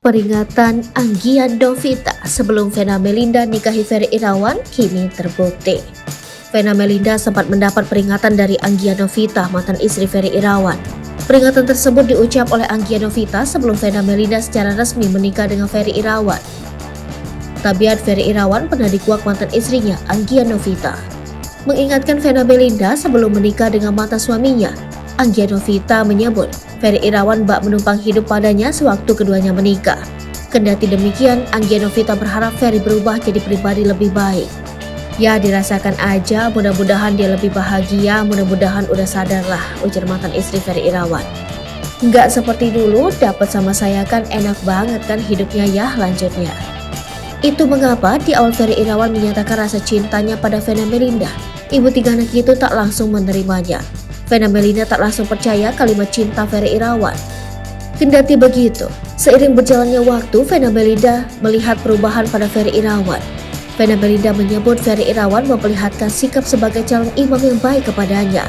Peringatan Anggia Novita sebelum Vena Melinda nikahi Ferry Irawan kini terbukti. Vena Melinda sempat mendapat peringatan dari Anggia Novita, mantan istri Ferry Irawan. Peringatan tersebut diucap oleh Anggia Novita sebelum Vena Melinda secara resmi menikah dengan Ferry Irawan. Tabiat Ferry Irawan pernah dikuak mantan istrinya, Anggia Novita. Mengingatkan Vena Melinda sebelum menikah dengan mantan suaminya, Anggia Novita menyebut Ferry Irawan bak menumpang hidup padanya sewaktu keduanya menikah. Kendati demikian, Anggia Novita berharap Ferry berubah jadi pribadi lebih baik. Ya, dirasakan aja, mudah-mudahan dia lebih bahagia, mudah-mudahan udah sadarlah, ujar mantan istri Ferry Irawan. Nggak seperti dulu, dapat sama saya kan enak banget kan hidupnya ya, lanjutnya. Itu mengapa di awal Ferry Irawan menyatakan rasa cintanya pada Vena Melinda. Ibu tiga anak itu tak langsung menerimanya. Vena Melinda tak langsung percaya kalimat cinta Ferry Irawan. Kendati begitu, seiring berjalannya waktu, Vena Melinda melihat perubahan pada Ferry Irawan. Vena Melinda menyebut Ferry Irawan memperlihatkan sikap sebagai calon imam yang baik kepadanya.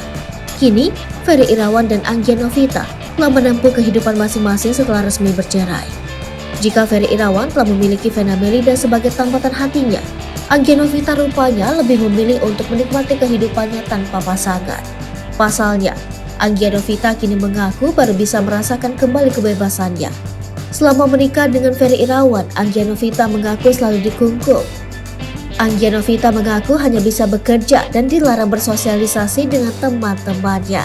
Kini, Ferry Irawan dan Anggia Novita telah menempuh kehidupan masing-masing setelah resmi bercerai. Jika Ferry Irawan telah memiliki Vena Melinda sebagai tambatan hatinya, Anggia Novita rupanya lebih memilih untuk menikmati kehidupannya tanpa pasangan. Pasalnya, Anggia Novita kini mengaku baru bisa merasakan kembali kebebasannya. Selama menikah dengan Ferry Irawan, Anggia Novita mengaku selalu dikungkung. Anggia Novita mengaku hanya bisa bekerja dan dilarang bersosialisasi dengan teman-temannya.